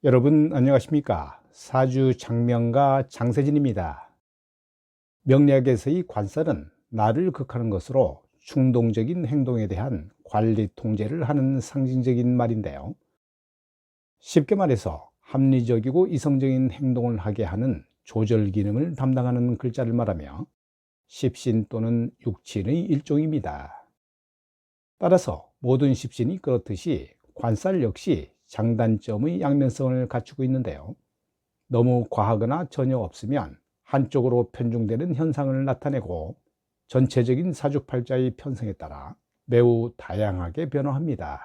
여러분 안녕하십니까? 사주 장명가 장세진입니다. 명리학에서의 관살은 나를 극하는 것으로 충동적인 행동에 대한 관리 통제를 하는 상징적인 말인데요. 쉽게 말해서 합리적이고 이성적인 행동을 하게 하는 조절 기능을 담당하는 글자를 말하며 십신 또는 육신의 일종입니다. 따라서 모든 십신이 그렇듯이 관살 역시 장단점의 양면성을 갖추고 있는데요. 너무 과하거나 전혀 없으면 한쪽으로 편중되는 현상을 나타내고 전체적인 사주팔자의 편성에 따라 매우 다양하게 변화합니다.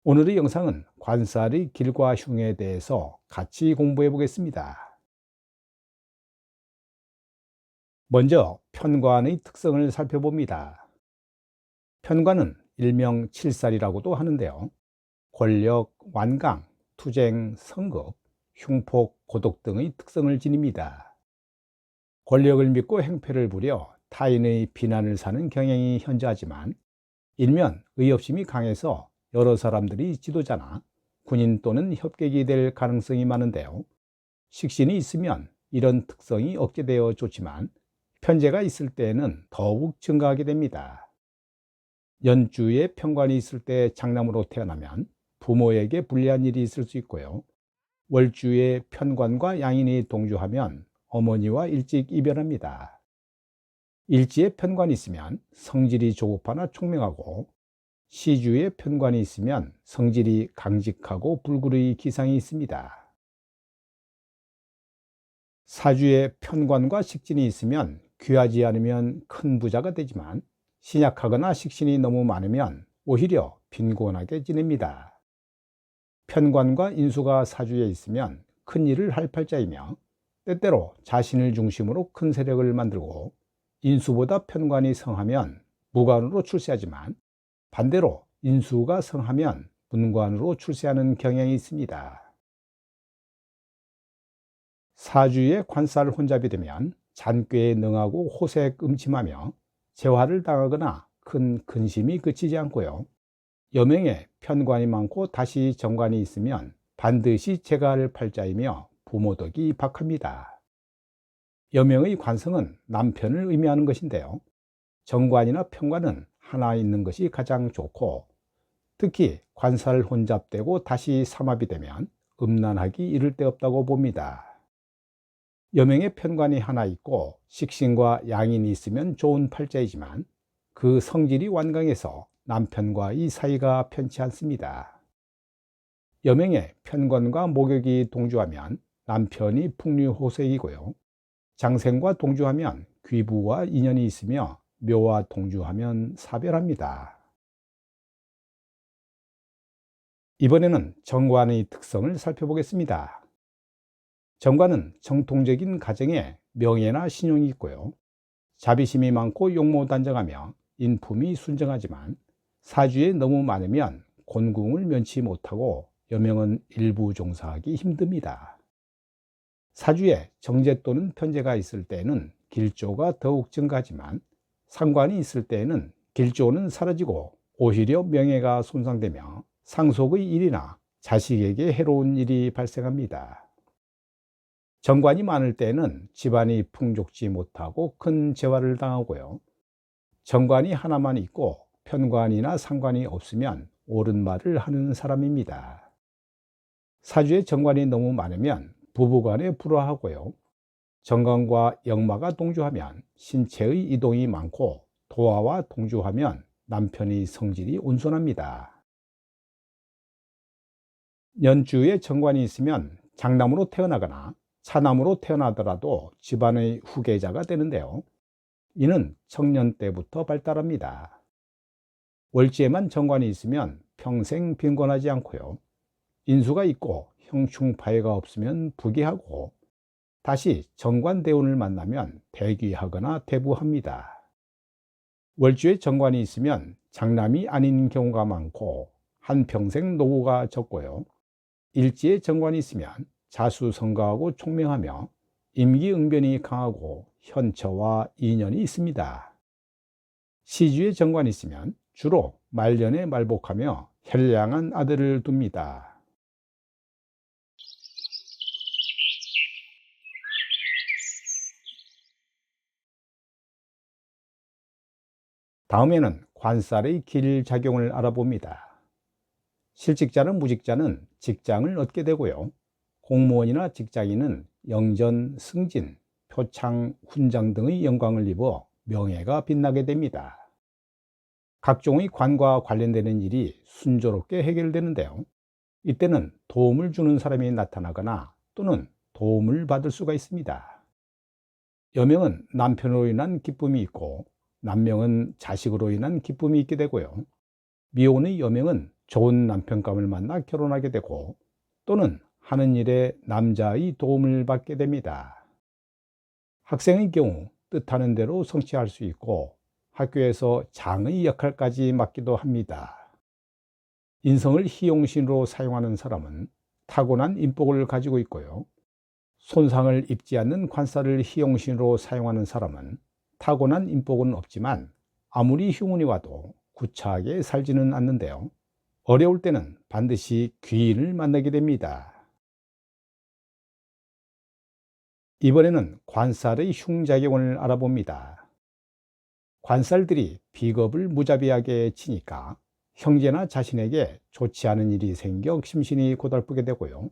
오늘의 영상은 관살의 길과 흉에 대해서 같이 공부해 보겠습니다. 먼저 편관의 특성을 살펴봅니다. 편관은 일명 칠살이라고도 하는데요. 권력, 완강, 투쟁, 성급, 흉폭, 고독 등의 특성을 지닙니다. 권력을 믿고 행패를 부려 타인의 비난을 사는 경향이 현저하지만 일면 의협심이 강해서 여러 사람들이 지도자나 군인 또는 협객이 될 가능성이 많은데요. 식신이 있으면 이런 특성이 억제되어 좋지만 편재가 있을 때에는 더욱 증가하게 됩니다. 연주에 편관이 있을 때 장남으로 태어나면 부모에게 불리한 일이 있을 수 있고요. 월주에 편관과 양인이 동주하면 어머니와 일찍 이별합니다. 일지에 편관이 있으면 성질이 조급하나 총명하고, 시주에 편관이 있으면 성질이 강직하고 불굴의 기상이 있습니다. 사주에 편관과 식진이 있으면 귀하지 않으면 큰 부자가 되지만 신약하거나 식신이 너무 많으면 오히려 빈곤하게 지냅니다. 편관과 인수가 사주에 있으면 큰 일을 할 팔자이며 때때로 자신을 중심으로 큰 세력을 만들고, 인수보다 편관이 성하면 무관으로 출세하지만 반대로 인수가 성하면 문관으로 출세하는 경향이 있습니다. 사주에 관살 혼잡이 되면 잔꾀에 능하고 호색 음침하며 재화를 당하거나 큰 근심이 그치지 않고요. 여명에 편관이 많고 다시 정관이 있으면 반드시 재가할 팔자이며 부모덕이 박합니다. 여명의 관성은 남편을 의미하는 것인데요. 정관이나 편관은 하나 있는 것이 가장 좋고, 특히 관살 혼잡되고 다시 삼합이 되면 음란하기 이를 데 없다고 봅니다. 여명에 편관이 하나 있고 식신과 양인이 있으면 좋은 팔자이지만 그 성질이 완강해서 남편과의 사이가 편치 않습니다. 여명에 편관과 목욕이 동주하면 남편이 풍류호색이고요. 장생과 동주하면 귀부와 인연이 있으며 묘와 동주하면 사별합니다. 이번에는 정관의 특성을 살펴보겠습니다. 정관은 정통적인 가정에 명예나 신용이 있고요. 자비심이 많고 용모단정하며 인품이 순정하지만 사주에 너무 많으면 곤궁을 면치 못하고 여명은 일부 종사하기 힘듭니다. 사주에 정제 또는 편재가 있을 때에는 길조가 더욱 증가하지만 상관이 있을 때에는 길조는 사라지고 오히려 명예가 손상되며 상속의 일이나 자식에게 해로운 일이 발생합니다. 정관이 많을 때에는 집안이 풍족지 못하고 큰 재화를 당하고요. 정관이 하나만 있고 편관이나 상관이 없으면 옳은 말을 하는 사람입니다. 사주에 정관이 너무 많으면 부부간에 불화하고요. 정관과 역마가 동주하면 신체의 이동이 많고, 도화와 동주하면 남편의 성질이 온순합니다. 연주에 정관이 있으면 장남으로 태어나거나 차남으로 태어나더라도 집안의 후계자가 되는데요. 이는 청년 때부터 발달합니다. 월지에만 정관이 있으면 평생 빈곤하지 않고요. 인수가 있고 형충파해가 없으면 부귀하고, 다시 정관대운을 만나면 대귀하거나 대부합니다. 월주에 정관이 있으면 장남이 아닌 경우가 많고 한평생 노고가 적고요. 일지에 정관이 있으면 자수성가하고 총명하며 임기응변이 강하고 현처와 인연이 있습니다. 시주에 정관이 있으면 주로 말년에 말복하며 현량한 아들을 둡니다. 다음에는 관살의 길작용을 알아봅니다. 실직자는 무직자는 직장을 얻게 되고요. 공무원이나 직장인은 영전, 승진, 표창, 훈장 등의 영광을 입어 명예가 빛나게 됩니다. 각종의 관과 관련되는 일이 순조롭게 해결되는데요. 이때는 도움을 주는 사람이 나타나거나 또는 도움을 받을 수가 있습니다. 여명은 남편으로 인한 기쁨이 있고 남명은 자식으로 인한 기쁨이 있게 되고요. 미혼의 여명은 좋은 남편감을 만나 결혼하게 되고 또는 하는 일에 남자의 도움을 받게 됩니다. 학생의 경우 뜻하는 대로 성취할 수 있고 학교에서 장의 역할까지 맡기도 합니다. 인성을 희용신으로 사용하는 사람은 타고난 인복을 가지고 있고요. 손상을 입지 않는 관살을 희용신으로 사용하는 사람은 타고난 인복은 없지만 아무리 흉운이 와도 구차하게 살지는 않는데요. 어려울 때는 반드시 귀인을 만나게 됩니다. 이번에는 관살의 흉작용을 알아봅니다. 관살들이 비겁을 무자비하게 치니까 형제나 자신에게 좋지 않은 일이 생겨 심신이 고달프게 되고요.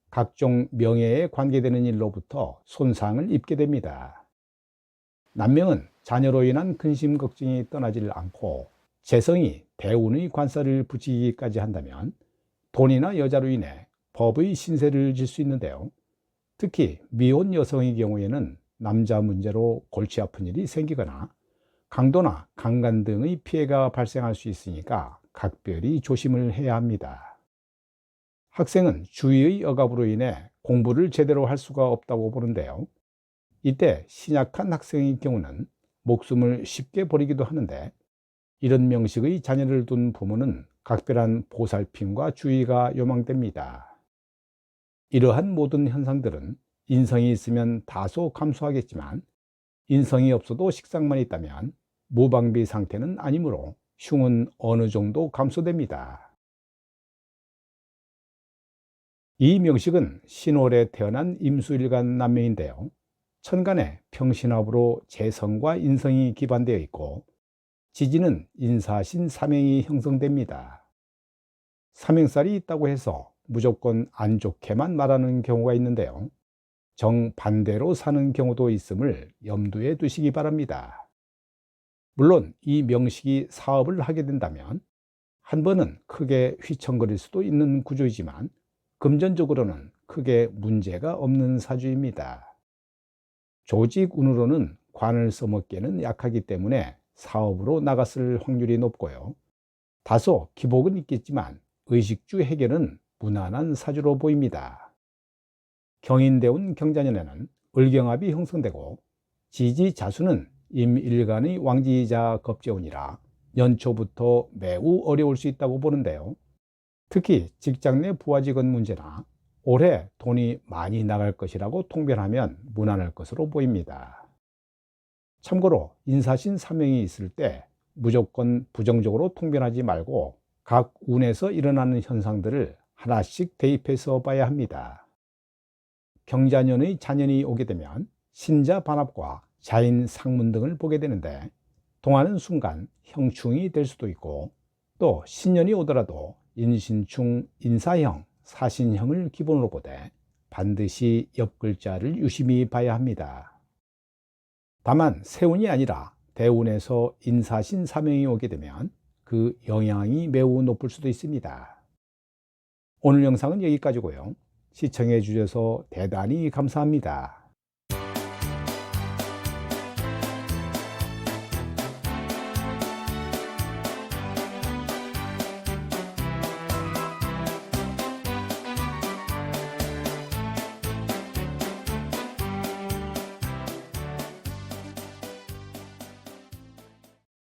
각종 명예에 관계되는 일로부터 손상을 입게 됩니다. 남명은 자녀로 인한 근심 걱정이 떠나질 않고 재성이 대운의 관살을 붙이기까지 한다면 돈이나 여자로 인해 법의 신세를 질 수 있는데요. 특히 미혼 여성의 경우에는 남자 문제로 골치 아픈 일이 생기거나 강도나 강간 등의 피해가 발생할 수 있으니까 각별히 조심을 해야 합니다. 학생은 주위의 억압으로 인해 공부를 제대로 할 수가 없다고 보는데요. 이때 신약한 학생의 경우는 목숨을 쉽게 버리기도 하는데 이런 명식의 자녀를 둔 부모는 각별한 보살핌과 주의가 요망됩니다. 이러한 모든 현상들은 인성이 있으면 다소 감소하겠지만 인성이 없어도 식상만 있다면 무방비 상태는 아니므로 흉은 어느 정도 감소됩니다. 이 명식은 신월에 태어난 임수일간 남명인데요. 천간에 평신합으로 재성과 인성이 기반되어 있고 지지는 인사신 삼행이 형성됩니다. 삼행살이 있다고 해서 무조건 안 좋게만 말하는 경우가 있는데요. 정반대로 사는 경우도 있음을 염두에 두시기 바랍니다. 물론 이 명식이 사업을 하게 된다면 한 번은 크게 휘청거릴 수도 있는 구조이지만 금전적으로는 크게 문제가 없는 사주입니다. 조직운으로는 관을 써먹기에는 약하기 때문에 사업으로 나갔을 확률이 높고요. 다소 기복은 있겠지만 의식주 해결은 무난한 사주로 보입니다. 경인대운 경자년에는 을경합이 형성되고 지지자수는 임일간의 왕지이자 겁재운이라 연초부터 매우 어려울 수 있다고 보는데요. 특히 직장 내 부하직원 문제나 올해 돈이 많이 나갈 것이라고 통변하면 무난할 것으로 보입니다. 참고로 인사신 사명이 있을 때 무조건 부정적으로 통변하지 말고 각 운에서 일어나는 현상들을 하나씩 대입해서 봐야 합니다. 경자년의 자년이 오게 되면 신자 반합과 자인 상문 등을 보게 되는데 동하는 순간 형충이 될 수도 있고 또 신년이 오더라도 인신충, 인사형, 사신형을 기본으로 보되 반드시 옆글자를 유심히 봐야 합니다. 다만 세운이 아니라 대운에서 인사신 사명이 오게 되면 그 영향이 매우 높을 수도 있습니다. 오늘 영상은 여기까지고요. 시청해 주셔서 대단히 감사합니다.